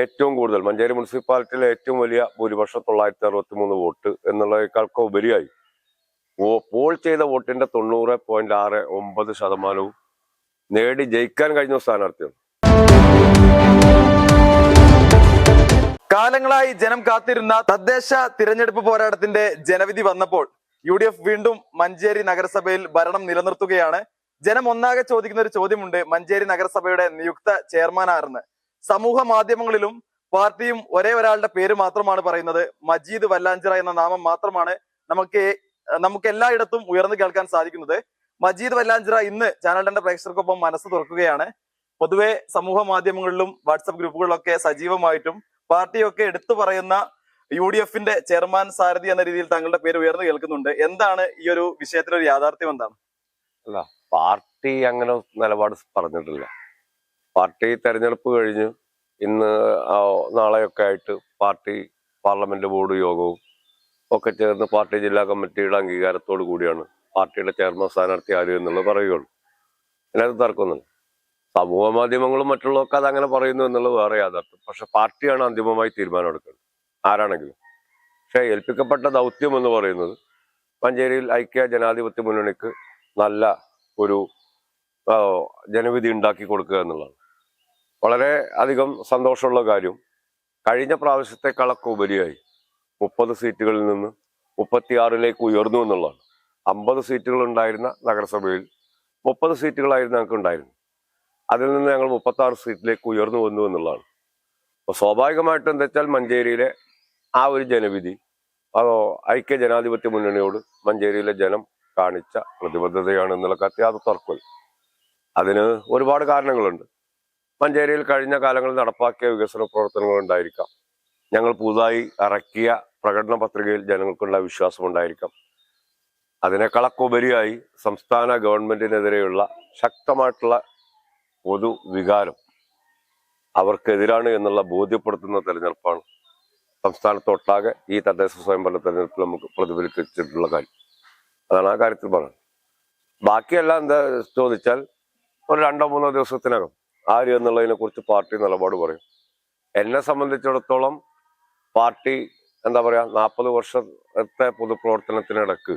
ഏറ്റവും കൂടുതൽ മഞ്ചേരി മുനിസിപ്പാലിറ്റിയിലെ ഏറ്റവും വലിയ ഭൂരിപക്ഷം 963 വോട്ട് എന്നുള്ളതിനേക്കാൾക്ക് ഉപരിയായി പോൾ ചെയ്ത വോട്ടിന്റെ 90.69% നേടി ജയിക്കാൻ കഴിഞ്ഞ സ്ഥാനാർത്ഥിയാണ്. കാലങ്ങളായി ജനം കാത്തിരുന്ന തദ്ദേശ തിരഞ്ഞെടുപ്പ് പോരാട്ടത്തിന്റെ ജനവിധി വന്നപ്പോൾ UDF വീണ്ടും മഞ്ചേരി നഗരസഭയിൽ ഭരണം നിലനിർത്തുകയാണ്. ജനം ഒന്നാകെ ചോദിക്കുന്ന ഒരു ചോദ്യമുണ്ട്: മഞ്ചേരി നഗരസഭയുടെ നിയുക്ത ചെയർമാൻ ആരെന്ന്. സമൂഹ മാധ്യമങ്ങളിലും പാർട്ടിയും ഒരേ ഒരാളുടെ പേര് മാത്രമാണ് പറയുന്നത്. മജീദ് വല്ലാഞ്ചിറ എന്ന നാമം മാത്രമാണ് നമുക്ക് എല്ലായിടത്തും ഉയർന്നു കേൾക്കാൻ സാധിക്കുന്നത്. മജീദ് വല്ലാഞ്ചിറ ഇന്ന് ചാനൽ 2 പ്രേക്ഷകർക്കൊപ്പം മനസ്സ് തുറക്കുകയാണ്. പൊതുവെ സമൂഹ മാധ്യമങ്ങളിലും വാട്സപ്പ് ഗ്രൂപ്പുകളിലൊക്കെ സജീവമായിട്ടും പാർട്ടിയൊക്കെ എടുത്തു പറയുന്ന UDFന്റെ ചെയർമാൻ സാരഥി എന്ന രീതിയിൽ താങ്കളുടെ പേര് ഉയർന്നു കേൾക്കുന്നുണ്ട്. എന്താണ് ഈ ഒരു വിഷയത്തിലൊരു യാഥാർത്ഥ്യം എന്താണ്? അല്ല, പാർട്ടി അങ്ങനെ നിലപാട് പറഞ്ഞിട്ടില്ല. പാർട്ടി തെരഞ്ഞെടുപ്പ് കഴിഞ്ഞ് ഇന്ന് നാളെയൊക്കെ ആയിട്ട് പാർട്ടി പാർലമെന്റ് ബോർഡ് യോഗവും ഒക്കെ ചേർന്ന് പാർട്ടി ജില്ലാ കമ്മിറ്റിയുടെ അംഗീകാരത്തോടു കൂടിയാണ് പാർട്ടിയുടെ ചെയർമാൻ സ്ഥാനാർത്ഥി ആര് എന്നുള്ളത് പറയുകയുള്ളൂ. അതിനകത്ത് തർക്കമൊന്നുമില്ല. സമൂഹ മാധ്യമങ്ങളും മറ്റുള്ളവർക്ക് അതങ്ങനെ പറയുന്നു എന്നുള്ളത് വേറെ യാഥാർത്ഥ്യം. പക്ഷെ പാർട്ടിയാണ് അന്തിമമായി തീരുമാനമെടുക്കുന്നത്, ആരാണെങ്കിലും. പക്ഷെ ഏൽപ്പിക്കപ്പെട്ട ദൗത്യം എന്ന് പറയുന്നത് മഞ്ചേരിയിൽ ഐക്യ ജനാധിപത്യ മുന്നണിക്ക് നല്ല ഒരു ജനവിധി ഉണ്ടാക്കി കൊടുക്കുക എന്നുള്ളതാണ്. വളരെ അധികം സന്തോഷമുള്ള കാര്യം, കഴിഞ്ഞ പ്രാവശ്യത്തെക്കാളൊക്കെ ഉപരിയായി 30 സീറ്റുകളിൽ നിന്ന് 36ലേക്ക് ഉയർന്നു എന്നുള്ളതാണ്. 50 സീറ്റുകൾ ഉണ്ടായിരുന്ന നഗരസഭയിൽ 30 സീറ്റുകളായിരുന്നു ഞങ്ങൾക്ക് ഉണ്ടായിരുന്നത്. അതിൽ നിന്ന് ഞങ്ങൾ 36 സീറ്റിലേക്ക് ഉയർന്നു വന്നു എന്നുള്ളതാണ്. അപ്പോൾ സ്വാഭാവികമായിട്ടും എന്താ വെച്ചാൽ മഞ്ചേരിയിലെ ആ ഒരു ജനവിധി ഐക്യ ജനാധിപത്യ മുന്നണിയോട് മഞ്ചേരിയിലെ ജനം കാണിച്ച പ്രതിബദ്ധതയാണ് എന്നുള്ള കാര്യത്തിൽ അത് തർക്കമില്ല. അതിന് ഒരുപാട് കാരണങ്ങളുണ്ട്. മഞ്ചേരിയിൽ കഴിഞ്ഞ കാലങ്ങളിൽ നടപ്പാക്കിയ വികസന പ്രവർത്തനങ്ങൾ ഉണ്ടായിരിക്കാം. ഞങ്ങൾ പുതുതായി ഇറക്കിയ പ്രകടന പത്രികയിൽ ജനങ്ങൾക്കുള്ള വിശ്വാസം ഉണ്ടായിരിക്കാം. അതിനേക്കാളൊക്കെ ഉപരിയായി സംസ്ഥാന ഗവൺമെന്റിനെതിരെയുള്ള ശക്തമായിട്ടുള്ള പൊതു വികാരം അവർക്കെതിരാണ് എന്നുള്ള ബോധ്യപ്പെടുത്തുന്ന തെരഞ്ഞെടുപ്പാണ് സംസ്ഥാനത്തൊട്ടാകെ ഈ തദ്ദേശ സ്വയംഭരണ തെരഞ്ഞെടുപ്പിൽ നമുക്ക് പ്രതിഫലിച്ചിട്ടുള്ള കാര്യം. അതാണ് ആ കാര്യത്തിൽ പറയുന്നത്. ബാക്കിയെല്ലാം എന്താ ചോദിച്ചാൽ ഒരു 2-3 ദിവസത്തിനകം ആര് എന്നുള്ളതിനെ കുറിച്ച് പാർട്ടി നിലപാട് പറയും. എന്നെ സംബന്ധിച്ചിടത്തോളം പാർട്ടി എന്താ പറയാ 40 വർഷത്തെ പൊതുപ്രവർത്തനത്തിനിടക്ക്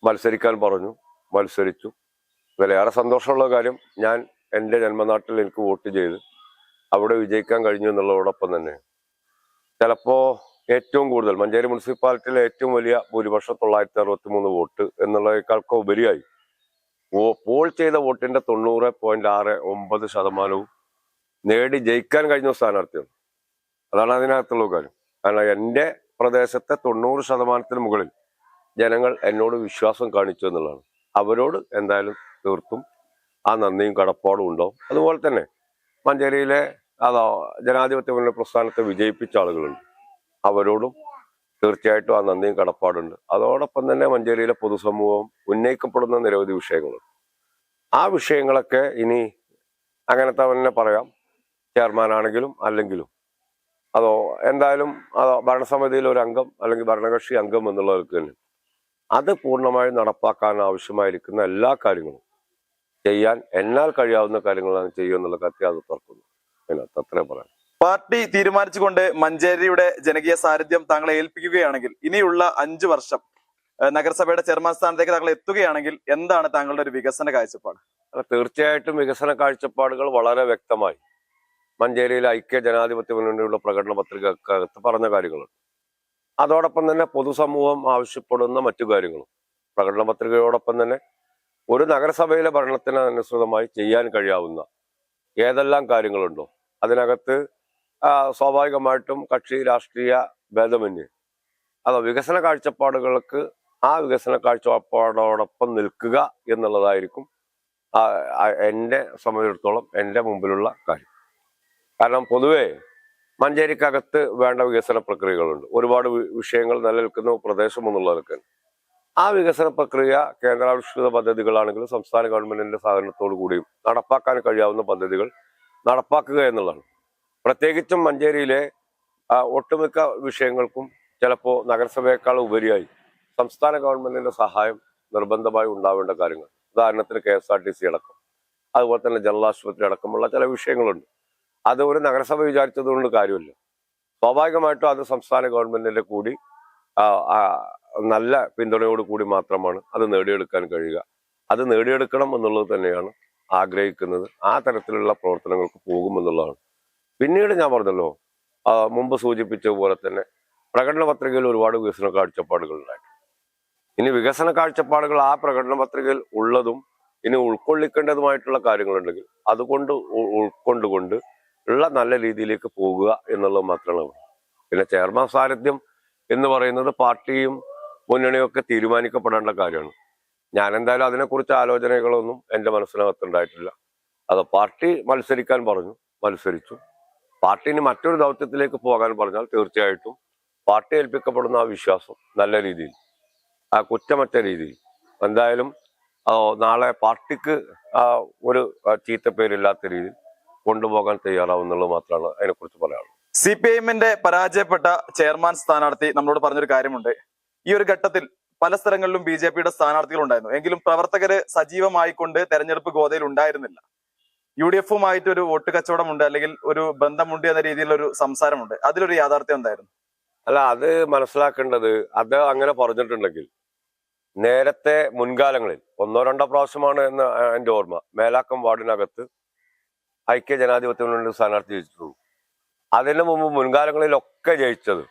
മത്സരിക്കാൻ പറഞ്ഞു, മത്സരിച്ചു. ഇതിലേറെ സന്തോഷമുള്ള കാര്യം, ഞാൻ എൻ്റെ ജന്മനാട്ടിൽ എനിക്ക് വോട്ട് ചെയ്ത് അവിടെ വിജയിക്കാൻ കഴിഞ്ഞു എന്നുള്ളതോടൊപ്പം തന്നെ ചിലപ്പോ ഏറ്റവും കൂടുതൽ മഞ്ചേരി മുനിസിപ്പാലിറ്റിയിലെ ഏറ്റവും വലിയ ഭൂരിപക്ഷം 963 വോട്ട് എന്നുള്ളതിനേക്കാൾക്ക് ഉപരിയായി പോൾ ചെയ്ത വോട്ടിന്റെ 90.69% നേടി ജയിക്കാൻ കഴിഞ്ഞ സ്ഥാനാർത്ഥിയാണ്. അതാണ് അതിനകത്തുള്ള കാര്യം. കാരണം എൻ്റെ പ്രദേശത്തെ 90% മുകളിൽ ജനങ്ങൾ എന്നോട് വിശ്വാസം കാണിച്ചു എന്നുള്ളതാണ്. അവരോട് എന്തായാലും തീർത്തും ആ നന്ദിയും കടപ്പാടും ഉണ്ടാവും. അതുപോലെ തന്നെ മഞ്ചേരിയിലെ ജനാധിപത്യ മുന്നണി പ്രസ്ഥാനത്തെ വിജയിപ്പിച്ച ആളുകളുണ്ട്, അവരോടും തീർച്ചയായിട്ടും ആ നന്ദിയും കടപ്പാടുണ്ട്. അതോടൊപ്പം തന്നെ മഞ്ചേരിയിലെ പൊതുസമൂഹം ഉന്നയിക്കപ്പെടുന്ന നിരവധി വിഷയങ്ങളുണ്ട്. ആ വിഷയങ്ങളൊക്കെ ഇനി അങ്ങനത്തെ തന്നെ പറയാം, ചെയർമാനാണെങ്കിലും അല്ലെങ്കിലും. എന്തായാലും ഭരണസമിതിയിൽ ഒരു അംഗം അല്ലെങ്കിൽ ഭരണകക്ഷി അംഗം എന്നുള്ളവർക്ക് തന്നെ അത് പൂർണ്ണമായും നടപ്പാക്കാൻ ആവശ്യമായിരിക്കുന്ന എല്ലാ കാര്യങ്ങളും ചെയ്യാൻ എന്നാൽ കഴിയാവുന്ന കാര്യങ്ങളാണ് ചെയ്യുക എന്നുള്ള കാര്യത്തിൽ അത് തുറക്കുന്നു. അതിനകത്ത് അത്രേ പറയാം. പാർട്ടി തീരുമാനിച്ചുകൊണ്ട് മഞ്ചേരിയുടെ ജനകീയ സാന്നിധ്യം താങ്കളെ ഏൽപ്പിക്കുകയാണെങ്കിൽ ഇനിയുള്ള 5 വർഷം നഗരസഭയുടെ ചെയർമാൻ സ്ഥാനത്തേക്ക് താങ്കൾ എത്തുകയാണെങ്കിൽ എന്താണ് താങ്കളുടെ ഒരു വികസന കാഴ്ചപ്പാട്? തീർച്ചയായിട്ടും വികസന കാഴ്ചപ്പാടുകൾ വളരെ വ്യക്തമായി മഞ്ചേരിയിലെ ഐക്യ ജനാധിപത്യ മുന്നണിയുടെ പ്രകടന പത്രികക്കകത്ത് പറഞ്ഞ കാര്യങ്ങളുണ്ട്. അതോടൊപ്പം തന്നെ പൊതുസമൂഹം ആവശ്യപ്പെടുന്ന മറ്റു കാര്യങ്ങളും പ്രകടന പത്രികയോടൊപ്പം തന്നെ ഒരു നഗരസഭയിലെ ഭരണത്തിന് അനുസൃതമായി ചെയ്യാൻ കഴിയാവുന്ന ഏതെല്ലാം കാര്യങ്ങളുണ്ടോ അതിനകത്ത് സ്വാഭാവികമായിട്ടും കക്ഷി രാഷ്ട്രീയ ഭേദമന്യേ വികസന കാഴ്ചപ്പാടുകൾക്ക് ആ വികസന കാഴ്ചപ്പാടോടൊപ്പം നിൽക്കുക എന്നുള്ളതായിരിക്കും എന്നെ സംബന്ധിച്ചിടത്തോളം എൻ്റെ മുമ്പിലുള്ള കാര്യം. കാരണം പൊതുവെ മഞ്ചേരിക്കകത്ത് വേണ്ട വികസന പ്രക്രിയകളുണ്ട്. ഒരുപാട് വിഷയങ്ങൾ നിലനിൽക്കുന്ന പ്രദേശം എന്നുള്ളതൊക്കെ ആ വികസന പ്രക്രിയ കേന്ദ്രാവിഷ്കൃത പദ്ധതികളാണെങ്കിലും സംസ്ഥാന ഗവൺമെന്റിന്റെ സഹകരണത്തോടു കൂടിയും നടപ്പാക്കാൻ കഴിയാവുന്ന പദ്ധതികൾ നടപ്പാക്കുക എന്നുള്ളതാണ്. പ്രത്യേകിച്ചും മഞ്ചേരിയിലെ ഒട്ടുമിക്ക വിഷയങ്ങൾക്കും ചിലപ്പോൾ നഗരസഭയേക്കാൾ ഉപരിയായി സംസ്ഥാന ഗവൺമെന്റിന്റെ സഹായം നിർബന്ധമായി ഉണ്ടാവേണ്ട കാര്യങ്ങൾ. ഉദാഹരണത്തിന് KSRTC അടക്കം, അതുപോലെ തന്നെ ജനറൽ ആശുപത്രി അടക്കമുള്ള ചില വിഷയങ്ങളുണ്ട്. അത് ഒരു നഗരസഭ വിചാരിച്ചത് കൊണ്ട് കാര്യമില്ല. സ്വാഭാവികമായിട്ടും അത് സംസ്ഥാന ഗവൺമെന്റിന്റെ കൂടി ആ, ആ, നല്ല പിന്തുണയോട് കൂടി മാത്രമാണ് അത് നേടിയെടുക്കാൻ കഴിയുക. അത് നേടിയെടുക്കണം എന്നുള്ളത് തന്നെയാണ് ആഗ്രഹിക്കുന്നത്. ആ തരത്തിലുള്ള പ്രവർത്തനങ്ങൾക്ക് പോകുമെന്നുള്ളതാണ്. പിന്നീട് ഞാൻ പറഞ്ഞല്ലോ, മുമ്പ് സൂചിപ്പിച്ച പോലെ തന്നെ പ്രകടന പത്രികയിൽ ഒരുപാട് വികസന കാഴ്ചപ്പാടുകൾ ഉണ്ടായിട്ടുണ്ട്. ഇനി വികസന കാഴ്ചപ്പാടുകൾ ആ പ്രകടന പത്രികയിൽ ഉള്ളതും ഇനി ഉൾക്കൊള്ളിക്കേണ്ടതുമായിട്ടുള്ള കാര്യങ്ങളുണ്ടെങ്കിൽ അതുകൊണ്ട് ഉൾക്കൊണ്ടുകൊണ്ട് ഉള്ള നല്ല രീതിയിലേക്ക് പോകുക എന്നുള്ളത് മാത്രമാണ്. പിന്നെ ചെയർമാൻ സാരഥ്യം എന്ന് പറയുന്നത് പാർട്ടിയും മുന്നണിയും ഒക്കെ തീരുമാനിക്കപ്പെടേണ്ട കാര്യമാണ്. ഞാൻ എന്തായാലും അതിനെക്കുറിച്ച് ആലോചനകളൊന്നും എൻ്റെ മനസ്സിനകത്തുണ്ടായിട്ടില്ല. അത് പാർട്ടി മത്സരിക്കാൻ പറഞ്ഞു, മത്സരിച്ചു. പാർട്ടിന് മറ്റൊരു ദൗത്യത്തിലേക്ക് പോകാൻ പറഞ്ഞാൽ തീർച്ചയായിട്ടും പാർട്ടി ഏൽപ്പിക്കപ്പെടുന്ന ആ വിശ്വാസം നല്ല രീതിയിൽ, ആ കുറ്റമറ്റ രീതിയിൽ എന്തായാലും നാളെ പാർട്ടിക്ക് ഒരു ചീത്തപ്പേരില്ലാത്ത രീതിയിൽ കൊണ്ടുപോകാൻ തയ്യാറാവുന്നുള്ളത് മാത്രമാണ് അതിനെക്കുറിച്ച് പറയാനുള്ളത്. CPIMന്റെ പരാജയപ്പെട്ട ചെയർമാൻ സ്ഥാനാർത്ഥി നമ്മളോട് പറഞ്ഞൊരു കാര്യമുണ്ട്. ഈ ഒരു ഘട്ടത്തിൽ പല സ്ഥലങ്ങളിലും BJPയുടെ സ്ഥാനാർത്ഥികൾ ഉണ്ടായിരുന്നു. എങ്കിലും പ്രവർത്തകര് സജീവമായിക്കൊണ്ട് തെരഞ്ഞെടുപ്പ് ഗോതയിൽ ഉണ്ടായിരുന്നില്ല. UDFുമായിട്ട് ഒരു വോട്ട് കച്ചവടമുണ്ട്, അല്ലെങ്കിൽ ഒരു ബന്ധമുണ്ട് എന്ന രീതിയിലുള്ള ഒരു സംസാരമുണ്ട്. അതിലൊരു യാഥാർത്ഥ്യം എന്തായിരുന്നു? അല്ല, അത് മനസ്സിലാക്കേണ്ടത്, അത് അങ്ങനെ പറഞ്ഞിട്ടുണ്ടെങ്കിൽ നേരത്തെ മുൻകാലങ്ങളിൽ 1-2 പ്രാവശ്യമാണ് എന്ന് എൻ്റെ ഓർമ്മ, മേലാക്കം വാർഡിനകത്ത് ഐക്യ ജനാധിപത്യ മുന്നണി സ്ഥാനാർത്ഥി ജയിച്ചിട്ടുള്ളൂ. അതിനു മുമ്പ് മുൻകാലങ്ങളിലൊക്കെ ജയിച്ചത്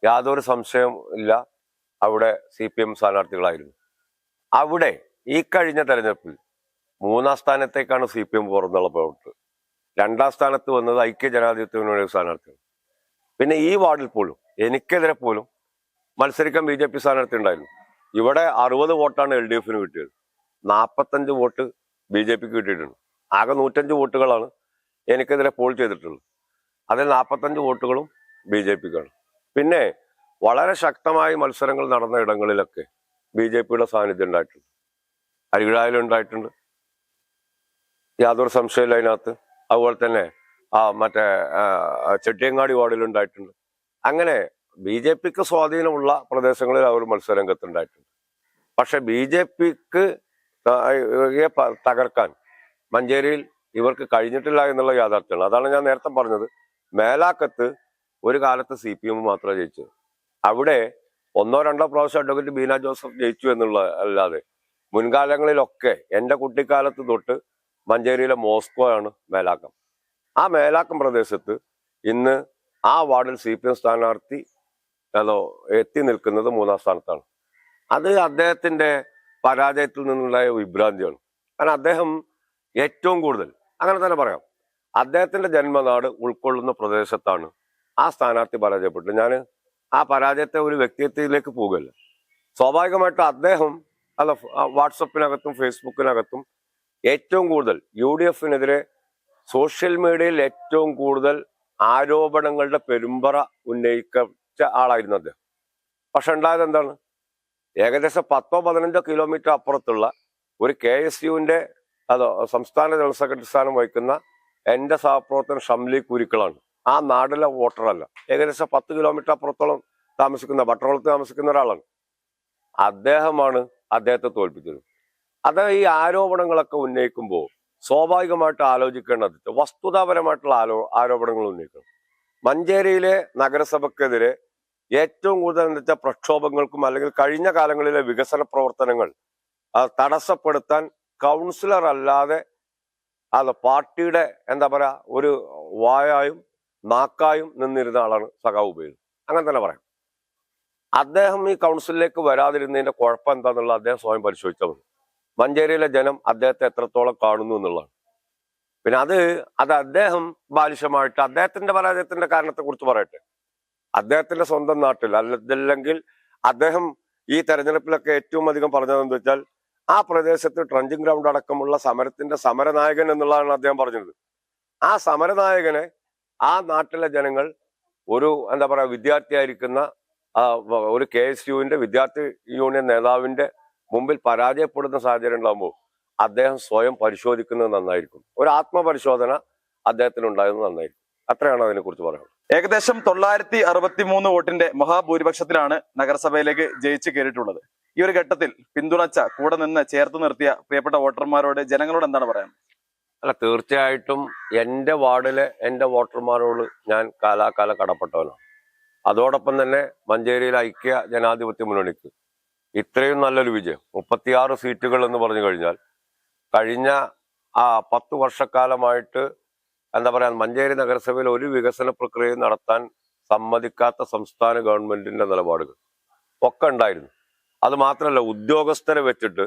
യാതൊരു സംശയം ഇല്ല അവിടെ CPM സ്ഥാനാർത്ഥികളായിരുന്നു. അവിടെ ഈ കഴിഞ്ഞ തെരഞ്ഞെടുപ്പിൽ 3-ാം സ്ഥാനത്തേക്കാണ് CPM പുറന്തള്ളപ്പെട്ടത്. 2-ാം സ്ഥാനത്ത് വന്നത് ഐക്യ ജനാധിപത്യ മുന്നണി സ്ഥാനാർത്ഥികൾ. പിന്നെ ഈ വാർഡിൽ പോലും എനിക്കെതിരെ പോലും മത്സരിക്കാൻ BJP സ്ഥാനാർത്ഥി ഉണ്ടായിരുന്നു. ഇവിടെ 60 വോട്ടാണ് LDFന് കിട്ടിയത്, 45 വോട്ട് BJPക്ക് കിട്ടിയിട്ടുണ്ട്. ആകെ 105 വോട്ടുകളാണ് എനിക്കെതിരെ പോൾ ചെയ്തിട്ടുള്ളത്. അതിൽ 45 വോട്ടുകളും BJPക്കാണ്. പിന്നെ വളരെ ശക്തമായി മത്സരങ്ങൾ നടന്ന ഇടങ്ങളിലൊക്കെ BJPയുടെ സാന്നിധ്യം ഉണ്ടായിട്ടുണ്ട്. അരികിഴായിലുണ്ടായിട്ടുണ്ട്, യാതൊരു സംശയമില്ല അതിനകത്ത്. അതുപോലെ തന്നെ മറ്റേ ചെട്ടിയങ്ങാടി വാർഡിലുണ്ടായിട്ടുണ്ട്. അങ്ങനെ BJPക്ക് സ്വാധീനമുള്ള പ്രദേശങ്ങളിൽ അവർ മത്സരരംഗത്തുണ്ടായിട്ടുണ്ട്. പക്ഷെ BJPക്ക് തകർക്കാൻ മഞ്ചേരിയിൽ ഇവർക്ക് കഴിഞ്ഞിട്ടില്ല എന്നുള്ള യാഥാർത്ഥ്യമാണ്. അതാണ് ഞാൻ നേരത്തെ പറഞ്ഞത്. മേലാക്കത്ത് ഒരു കാലത്ത് CPM മാത്രമേ ജയിച്ചത്. അവിടെ 1-2 പ്രാവശ്യം അഡ്വക്കേറ്റ് ബീന ജോസഫ് ജയിച്ചു എന്നുള്ള അല്ലാതെ മുൻകാലങ്ങളിലൊക്കെ എൻ്റെ കുട്ടിക്കാലത്ത് തൊട്ട് മഞ്ചേരിയിലെ മോസ്കോ ആണ് മേലാക്കം. ആ മേലാക്കം പ്രദേശത്ത് ഇന്ന് ആ വാർഡിൽ CPM സ്ഥാനാർത്ഥി എത്തി നിൽക്കുന്നത് 3-ാം സ്ഥാനത്താണ്. അത് അദ്ദേഹത്തിന്റെ പരാജയത്തിൽ നിന്നുണ്ടായ വിഭ്രാന്തിയാണ്. കാരണം അദ്ദേഹം ഏറ്റവും കൂടുതൽ, അങ്ങനെ തന്നെ പറയാം, അദ്ദേഹത്തിന്റെ ജന്മനാട് ഉൾക്കൊള്ളുന്ന പ്രദേശത്താണ് ആ സ്ഥാനാർത്ഥി പരാജയപ്പെട്ടത്. ഞാൻ ആ പരാജയത്തെ ഒരു വ്യക്തിത്വത്തിലേക്ക് പോകുകയല്ല. സ്വാഭാവികമായിട്ടും അദ്ദേഹം വാട്സപ്പിനകത്തും ഫേസ്ബുക്കിനകത്തും ഏറ്റവും കൂടുതൽ UDFനെതിരെ സോഷ്യൽ മീഡിയയിൽ ഏറ്റവും കൂടുതൽ ആരോപണങ്ങളുടെ പെരുമ്പറ ഉന്നയിച്ച ആളായിരുന്നു അദ്ദേഹം. പക്ഷെ ഉണ്ടായത് എന്താണ്? ഏകദേശം 10-15 കിലോമീറ്റർ അപ്പുറത്തുള്ള ഒരു KSUവിന്റെ സംസ്ഥാന ജനറൽ സെക്രട്ടറി സ്ഥാനം വഹിക്കുന്ന എൻ്റെ സഹപ്രവർത്തകൻ ഷംലി കുരിക്കളാണ്. ആ നാട്ടിലെ വോട്ടറല്ല, ഏകദേശം 10 കിലോമീറ്റർ അപ്പുറത്തോളം താമസിക്കുന്ന, പട്ടണത്ത് താമസിക്കുന്ന ഒരാളാണ്. അദ്ദേഹമാണ് അദ്ദേഹത്തെ തോൽപ്പിച്ചത്. അത് ഈ ആരോപണങ്ങളൊക്കെ ഉന്നയിക്കുമ്പോൾ സ്വാഭാവികമായിട്ട് ആലോചിക്കേണ്ടത് വസ്തുതാപരമായിട്ടുള്ള ആരോപണങ്ങൾ ഉന്നയിക്കണം. മഞ്ചേരിയിലെ നഗരസഭക്കെതിരെ ഏറ്റവും കൂടുതൽ എന്താ വെച്ചാൽ പ്രക്ഷോഭങ്ങൾക്കും അല്ലെങ്കിൽ കഴിഞ്ഞ കാലങ്ങളിലെ വികസന പ്രവർത്തനങ്ങൾ തടസ്സപ്പെടുത്താൻ കൗൺസിലർ അല്ലാതെ പാർട്ടിയുടെ എന്താ പറയാ ഒരു വായായും നാക്കായും നിന്നിരുന്ന ആളാണ് സഖാവ് ഉപയോഗിച്ചത്. അങ്ങനെ തന്നെ പറയാം. അദ്ദേഹം ഈ കൗൺസിലിലേക്ക് വരാതിരുന്നതിന്റെ കുഴപ്പം എന്താണെന്നുള്ളത് അദ്ദേഹം സ്വയം പരിശോധിച്ചാൽ മതി. മഞ്ചേരിയിലെ ജനം അദ്ദേഹത്തെ എത്രത്തോളം കാണുന്നു എന്നുള്ളതാണ്. പിന്നെ അത് അദ്ദേഹം ബാലിശമായിട്ട് അദ്ദേഹത്തിന്റെ പരാജയത്തിന്റെ കാരണത്തെ കുറിച്ച് പറയട്ടെ. അദ്ദേഹത്തിന്റെ സ്വന്തം നാട്ടിൽ അല്ലെങ്കിൽ അദ്ദേഹം ഈ തെരഞ്ഞെടുപ്പിലൊക്കെ ഏറ്റവും അധികം പറഞ്ഞതെന്ന് വെച്ചാൽ ആ പ്രദേശത്ത് ട്രഞ്ചിങ് ഗ്രൗണ്ട് അടക്കമുള്ള സമരത്തിന്റെ സമരനായകൻ എന്നുള്ളതാണ് അദ്ദേഹം പറഞ്ഞത്. ആ സമരനായകനെ ആ നാട്ടിലെ ജനങ്ങൾ ഒരു എന്താ പറയാ വിദ്യാർത്ഥിയായിരിക്കുന്ന ഒരു KSUവിന്റെ വിദ്യാർത്ഥി യൂണിയൻ നേതാവിന്റെ മുമ്പിൽ പരാജയപ്പെടുന്ന സാഹചര്യം ഉണ്ടാകുമ്പോൾ അദ്ദേഹം സ്വയം പരിശോധിക്കുന്നത് നന്നായിരിക്കും. ഒരു ആത്മപരിശോധന അദ്ദേഹത്തിന് ഉണ്ടാകുന്നത് നന്നായിരിക്കും. അത്രയാണ് അതിനെ കുറിച്ച് പറയുന്നത്. ഏകദേശം 963 വോട്ടിന്റെ മഹാഭൂരിപക്ഷത്തിലാണ് നഗരസഭയിലേക്ക് ജയിച്ചു കയറിയിട്ടുള്ളത്. ഈ ഒരു ഘട്ടത്തിൽ പിന്തുണച്ച, കൂടെ നിന്ന് ചേർത്ത് നിർത്തിയ പ്രിയപ്പെട്ട വോട്ടർമാരോട്, ജനങ്ങളോട് എന്താണ് പറയാൻ? അല്ല, തീർച്ചയായിട്ടും എൻ്റെ വാർഡിലെ എൻ്റെ വോട്ടർമാരോട് ഞാൻ കാലാകാല കടപ്പെട്ടവനാണ്. അതോടൊപ്പം തന്നെ മഞ്ചേരിയിലെ ഐക്യ ജനാധിപത്യ മുന്നണിക്ക് ഇത്രയും നല്ലൊരു വിജയം, 36 സീറ്റുകൾ എന്ന് പറഞ്ഞു കഴിഞ്ഞാൽ കഴിഞ്ഞ 10 വർഷക്കാലമായിട്ട് എന്താ പറയാ, മഞ്ചേരി നഗരസഭയിൽ ഒരു വികസന പ്രക്രിയ നടത്താൻ സമ്മതിക്കാത്ത സംസ്ഥാന ഗവൺമെന്റിന്റെ നിലപാടുകൾ ഒക്കെ ഉണ്ടായിരുന്നു. അത് മാത്രമല്ല, ഉദ്യോഗസ്ഥരെ വെച്ചിട്ട്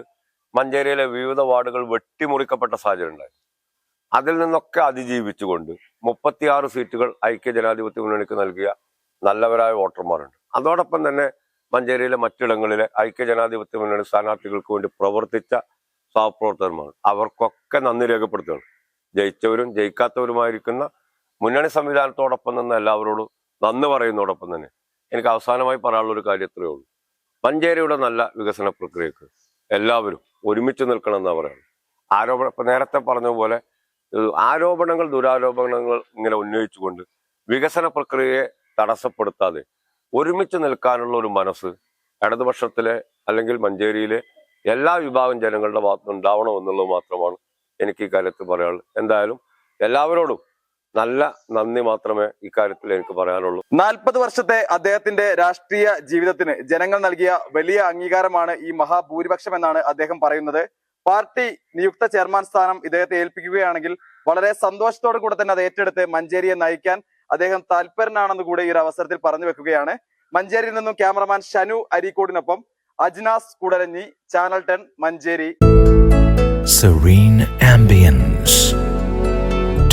മഞ്ചേരിയിലെ വിവിധ വാർഡുകൾ വെട്ടിമുറിക്കപ്പെട്ട സാഹചര്യം ഉണ്ടായിരുന്നു. അതിൽ നിന്നൊക്കെ അതിജീവിച്ചുകൊണ്ട് 36 സീറ്റുകൾ ഐക്യ ജനാധിപത്യ മുന്നണിക്ക് നൽകിയ നല്ലവരായ വോട്ടർമാരുണ്ട്. അതോടൊപ്പം തന്നെ മഞ്ചേരിയിലെ മറ്റിടങ്ങളിലെ ഐക്യ ജനാധിപത്യ മുന്നണി സ്ഥാനാർത്ഥികൾക്ക് വേണ്ടി പ്രവർത്തിച്ച സഹപ്രവർത്തകന്മാർ, അവർക്കൊക്കെ നന്ദി രേഖപ്പെടുത്തുകയാണ്. ജയിച്ചവരും ജയിക്കാത്തവരുമായിരിക്കുന്ന മുന്നണി സംവിധാനത്തോടൊപ്പം നിന്ന് എല്ലാവരോടും നന്ദി പറയുന്നതോടൊപ്പം തന്നെ എനിക്ക് അവസാനമായി പറയാനുള്ള ഒരു കാര്യത്രേ ഉള്ളൂ. മഞ്ചേരിയുടെ നല്ല വികസന പ്രക്രിയക്ക് എല്ലാവരും ഒരുമിച്ച് നിൽക്കണം എന്നാ പറയുന്നത്. ഇപ്പൊ നേരത്തെ പറഞ്ഞ പോലെ ആരോപണങ്ങൾ ദുരാരോപണങ്ങൾ ഇങ്ങനെ ഉന്നയിച്ചുകൊണ്ട് വികസന പ്രക്രിയയെ തടസ്സപ്പെടുത്താതെ ഒരുമിച്ച് നിൽക്കാനുള്ള ഒരു മനസ്സ് ഇടതുപക്ഷത്തിലെ അല്ലെങ്കിൽ മഞ്ചേരിയിലെ എല്ലാ വിഭാഗം ജനങ്ങളുടെ ഭാഗത്ത് ഉണ്ടാവണമെന്നുള്ളത് മാത്രമാണ് എനിക്ക് ഈ കാര്യത്തിൽ പറയാനുള്ളത്. എന്തായാലും എല്ലാവരോടും നല്ല നന്ദി മാത്രമേ ഇക്കാര്യത്തിൽ എനിക്ക് പറയാനുള്ളൂ. 40 വർഷത്തെ അദ്ദേഹത്തിന്റെ രാഷ്ട്രീയ ജീവിതത്തിന് ജനങ്ങൾ നൽകിയ വലിയ അംഗീകാരമാണ് ഈ മഹാഭൂരിപക്ഷം എന്നാണ് അദ്ദേഹം പറയുന്നത്. പാർട്ടി നിയുക്ത ചെയർമാൻ സ്ഥാനം ഇദ്ദേഹത്തെ ഏൽപ്പിക്കുകയാണെങ്കിൽ വളരെ സന്തോഷത്തോടു കൂടെ തന്നെ അത് ഏറ്റെടുത്ത് മഞ്ചേരിയെ നയിക്കാൻ അദ്ദേഹം താല്പര്യനാണെന്ന് കൂടെ ഈ ഒരു അവസരത്തിൽ പറഞ്ഞു വെക്കുകയാണ്. മഞ്ചേരിയിൽ നിന്നും ക്യാമറമാൻ ഷനു അരീക്കോടിനൊപ്പം Ajnas Koodaranji, channel 10 Manjeri. Serene ambience,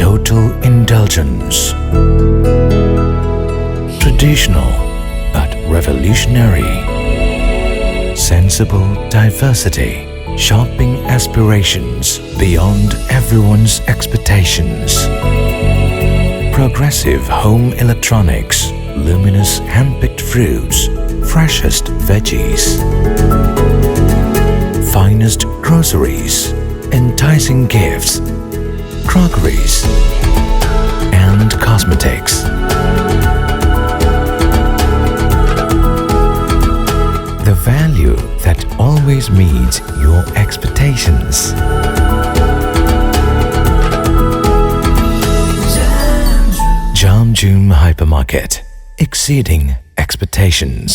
total indulgence, traditional but revolutionary, sensible diversity, shopping aspirations beyond everyone's expectations, progressive home electronics, luminous hand-picked fruits, freshest veggies, finest groceries, enticing gifts, crockeries, and cosmetics. The value that always meets your expectations. Jamjoom Hypermarket, exceeding expectations.